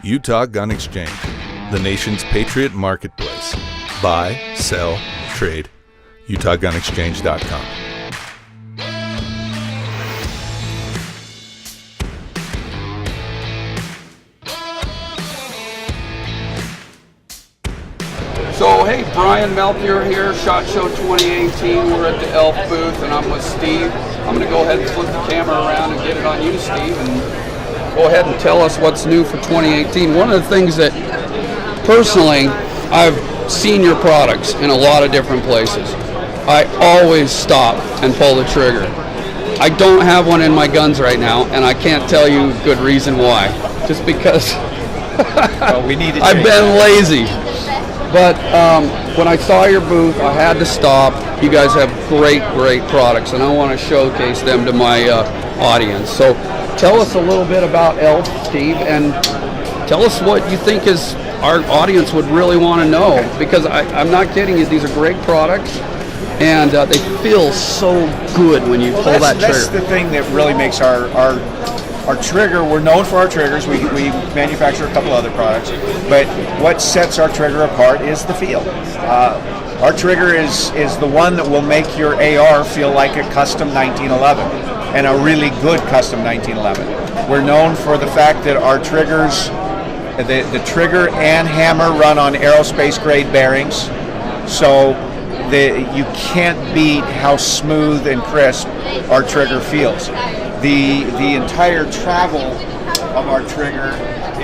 Utah Gun Exchange, the nation's patriot marketplace. Buy, sell, trade. UtahGunExchange.com. So, hey, Brian Melchior here, SHOT Show 2018. We're at the Elf booth, and I'm with Steve. I'm going to go ahead and flip the camera around and get it on you, Steve, and go ahead and tell us what's new for 2018. One of the things that, personally, I've seen your products in a lot of different places. I always stop and pull the trigger. I don't have one in my guns right now, and I can't tell you a good reason why. Just because well, we need to I've been lazy. But when I saw your booth, I had to stop. You guys have great products, and I want to showcase them to my audience. So tell us a little bit about Elf, Steve, and tell us what you think is our audience would really want to know. Because I'm not kidding you, these are great products, and they feel so good when you pull that trigger. That's the thing that really makes our trigger. We're known for our triggers. We manufacture a couple other products, but what sets our trigger apart is the feel. Our trigger is the one that will make your AR feel like a custom 1911, and a really good custom 1911. We're known for the fact that our triggers, the trigger and hammer run on aerospace grade bearings, so you can't beat how smooth and crisp our trigger feels. The entire travel of our trigger,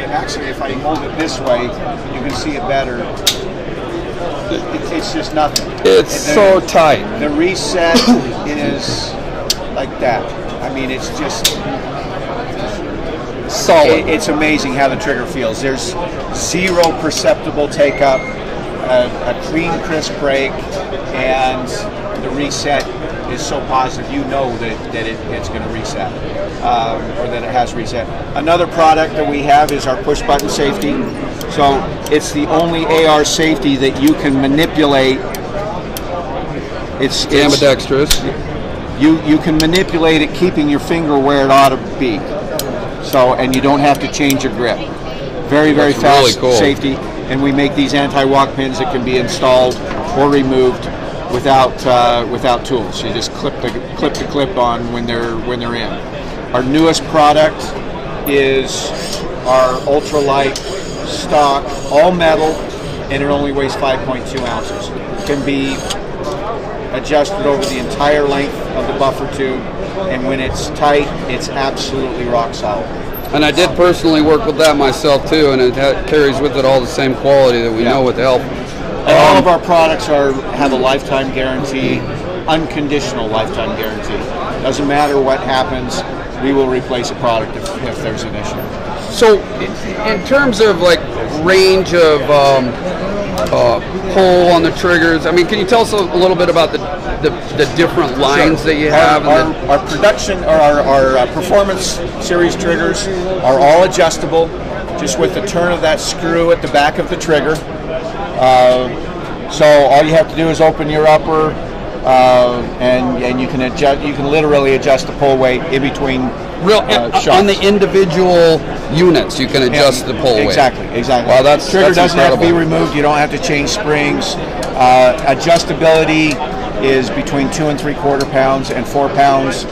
actually if I hold it this way, you can see it better. It's just nothing. It's so tight. The reset is like that. I mean, it's just solid. It's amazing how the trigger feels. There's zero perceptible take up, a clean, crisp break, and the reset is so positive. You know that it's going to reset, or that it has reset. Another product that we have is our push button safety. So it's the only AR safety that you can manipulate. It's ambidextrous. You can manipulate it, keeping your finger where it ought to be. So, and you don't have to change your grip. Very fast, really cool. Safety. And we make these anti-walk pins that can be installed or removed without tools. You just clip the clip on when they're in. Our newest product is our Ultralight Stock, all metal, and it only weighs 5.2 ounces. It can be adjusted over the entire length of the buffer tube, and when it's tight, it's absolutely rock solid. And I did personally work with that myself too, and it carries with it all the same quality that we know with Elf. And all of our products have a lifetime guarantee, unconditional lifetime guarantee. Doesn't matter what happens, we will replace a product if there's an issue. So, in terms of like range of pull on the triggers, I mean, can you tell us a little bit about the different lines that you have? Our production, or our performance series triggers are all adjustable, just with the turn of that screw at the back of the trigger. So all you have to do is open your upper, and you can adjust. You can literally adjust the pull weight in between. Shots. On the individual units, you can adjust the pull weight. Exactly. Wow, that's trigger doesn't incredible. have to be removed. You don't have to change springs. Adjustability is between 2 3/4 pounds and 4 pounds.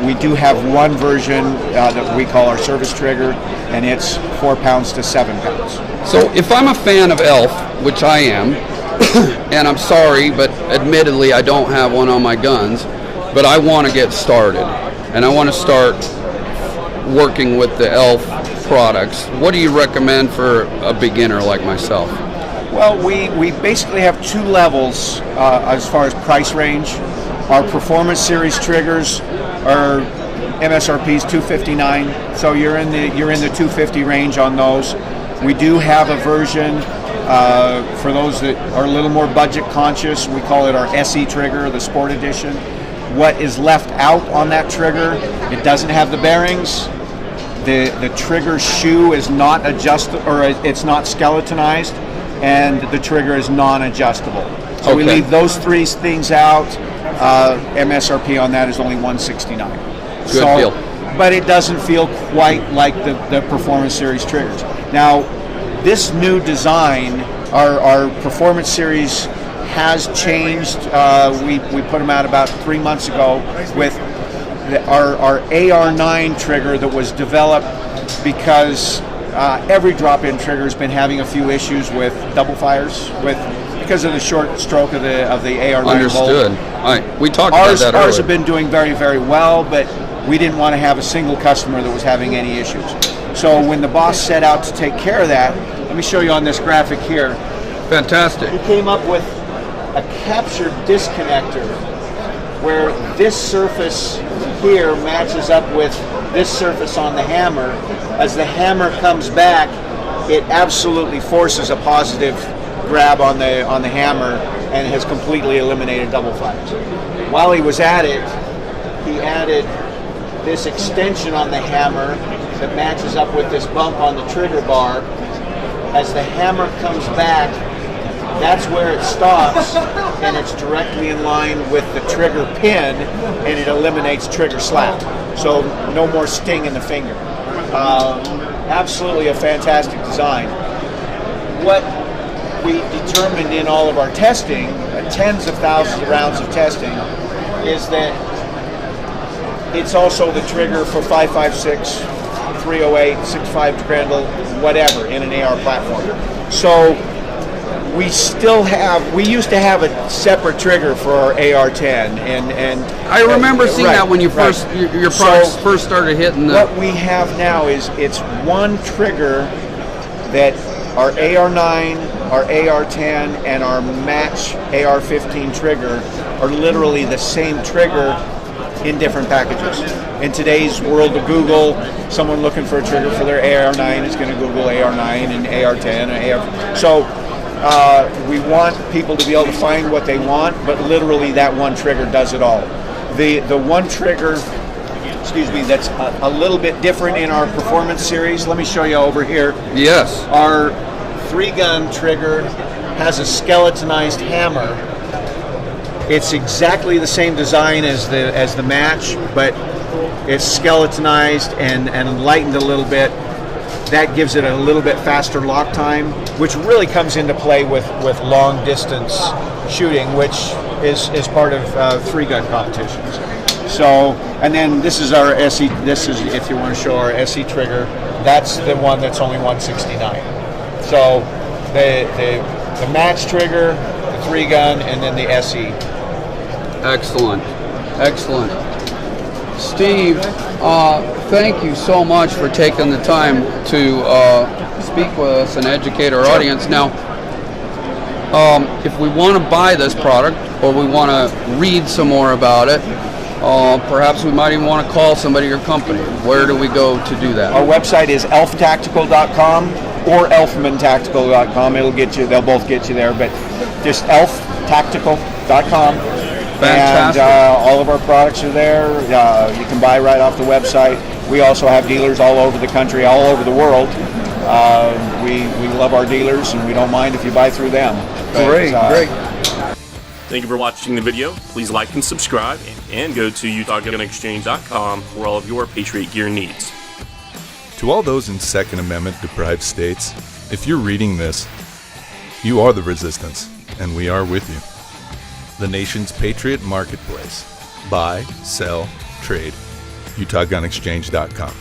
We do have one version that we call our service trigger, and it's 4 pounds to 7 pounds. So if I'm a fan of Elf, which I am, and I'm sorry, but admittedly I don't have one on my guns, but I want to get started, and I want to start working with the Elf products, what do you recommend for a beginner like myself? Well, we basically have two levels as far as price range. Our performance series triggers are MSRP's $259, so you're in the $250 range on those. We do have a version for those that are a little more budget conscious. We call it our SE trigger, the Sport Edition. What is left out on that trigger, it doesn't have the bearings. The trigger shoe is not adjustable, or it's not skeletonized, and the trigger is non-adjustable. So we leave those three things out. MSRP on that is only $169. Good deal. but it doesn't feel quite like the Performance Series triggers. Now, this new design, our Performance Series has changed. We put them out about 3 months ago with our AR9 trigger that was developed because every drop-in trigger has been having a few issues with double fires because of the short stroke of the AR9 Understood. bolt. All right. We talked about that earlier. Ours have been doing very, very well, but we didn't want to have a single customer that was having any issues. So when the boss set out to take care of that, let me show you on this graphic here. Fantastic. He came up with a captured disconnector where this surface here matches up with this surface on the hammer. As the hammer comes back, it absolutely forces a positive grab on the hammer and has completely eliminated double fires. While he was at it, he added this extension on the hammer that matches up with this bump on the trigger bar. As the hammer comes back, that's where it stops, and it's directly in line with the trigger pin, and it eliminates trigger slap. So no more sting in the finger. Absolutely a fantastic design. What we determined in all of our testing, tens of thousands of rounds of testing, is that it's also the trigger for 5.56, 308, 65 Grendel, whatever, in an AR platform. So we used to have a separate trigger for our AR-10, and I remember seeing right, that when you first right. your products first started hitting the. What we have now is it's one trigger that our AR-9, our AR-10, and our match AR-15 trigger are literally the same trigger in different packages. In today's world of Google, someone looking for a trigger for their AR-9 is going to Google AR-9 and AR-10 and AR. So we want people to be able to find what they want, but literally that one trigger does it all. The one trigger, that's a little bit different in our Performance Series. Let me show you over here. Yes. Our 3-gun trigger has a skeletonized hammer. It's exactly the same design as the match, but it's skeletonized and lightened a little bit. That gives it a little bit faster lock time, which really comes into play with long distance shooting, which is part of 3-gun competitions. So, and then this is our SE. This is, if you want to show our SE trigger, that's the one that's only 169. So the match trigger, the 3-gun, and then the SE. Excellent. Steve, thank you so much for taking the time to speak with us and educate our audience. Now, if we want to buy this product or we want to read some more about it, perhaps we might even want to call somebody at your company. Where do we go to do that? Our website is elftactical.com or elfmantactical.com. They'll both get you there, but just elftactical.com. Fantastic. And all of our products are there. You can buy right off the website. We also have dealers all over the country, all over the world. We love our dealers, and we don't mind if you buy through them. But, Great. Thank you for watching the video. Please like and subscribe, and go to UtahGunExchange.com for all of your Patriot gear needs. To all those in Second Amendment deprived states, if you're reading this, you are the resistance, and we are with you. The nation's Patriot marketplace. Buy, sell, trade. UtahGunExchange.com.